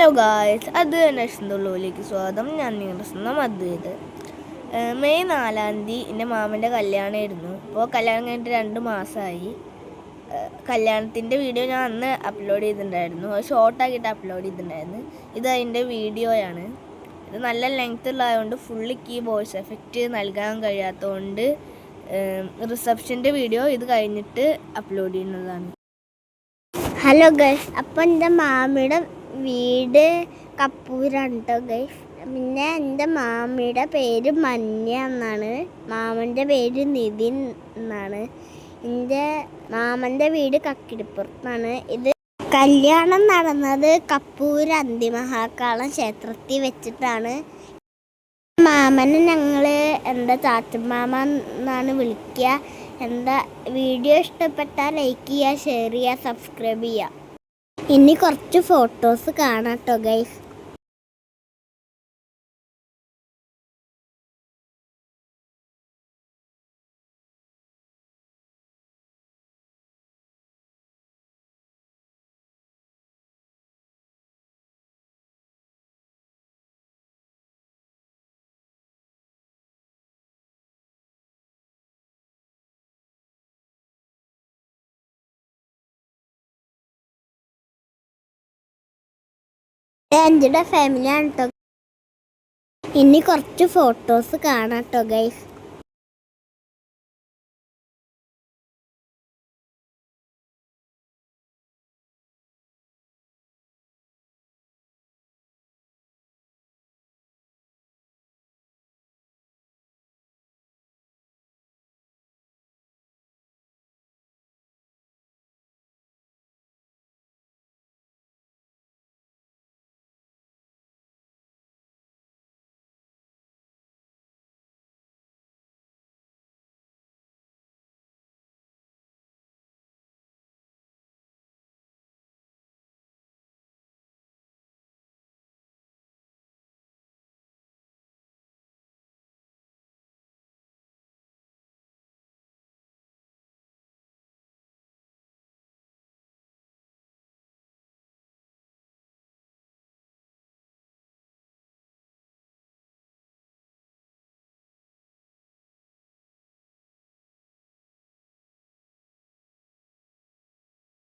Hello guys, അത് നഷ്തുള്ളിലേക്ക് സ്വാഗതം. ഞാൻ നിങ്ങളുടെ സ്വന്തം അദ്വൈത്. മെയ് 4-ാം തീയതി എൻ്റെ മാമൻ്റെ കല്യാണമായിരുന്നു. അപ്പോൾ കല്യാണം കഴിഞ്ഞിട്ട് 2 മാസമായി. കല്യാണത്തിൻ്റെ വീഡിയോ ഞാൻ അന്ന് അപ്ലോഡ് ചെയ്തിട്ടുണ്ടായിരുന്നു. അത് ഷോർട്ടാക്കിയിട്ട് അപ്ലോഡ് ചെയ്തിട്ടുണ്ടായിരുന്നു. ഇത് അതിൻ്റെ വീഡിയോയാണ്. ഇത് നല്ല ലെങ്ത് ഉള്ളതുകൊണ്ട് ഫുള്ളിക്ക് വോയിസ് എഫക്റ്റ് നൽകാൻ കഴിയാത്തതുകൊണ്ട് റിസപ്ഷൻ്റെ വീഡിയോ ഇത് കഴിഞ്ഞിട്ട് അപ്ലോഡ് ചെയ്യുന്നതാണ്. ഹലോ ഗൈസ്, അപ്പം എൻ്റെ മാമിയുടെ വീട് കപ്പൂരാണ് കേട്ടോ ഗൈസ്. പിന്നെ എൻ്റെ മാമിയുടെ പേര് മഞ്ഞ എന്നാണ്, മാമൻ്റെ പേര് നിതിൻ എന്നാണ്. എൻ്റെ മാമൻ്റെ വീട് കക്കിടിപ്പുറത്താണ്. ഇത് കല്യാണം നടന്നത് കപ്പൂർ അന്തിമഹാകാളം ക്ഷേത്രത്തിൽ വെച്ചിട്ടാണ്. മാമനെ ഞങ്ങൾ എന്താ ചാച്ചമാമ എന്നാണ് വിളിക്കുക. എന്താ വീഡിയോ ഇഷ്ടപ്പെട്ടാൽ ലൈക്ക് ചെയ്യുക, ഷെയർ ചെയ്യുക, സബ്സ്ക്രൈബ് ചെയ്യുക. ഇനി കുറച്ച് ഫോട്ടോസ് കാണാം കേട്ടോ ഗൈസ്. എൻ്റെ ഫാമിലിയാണ് കേട്ടോ. ഇനി കുറച്ച് ഫോട്ടോസ് കാണാം കേട്ടോ ഗൈസ്.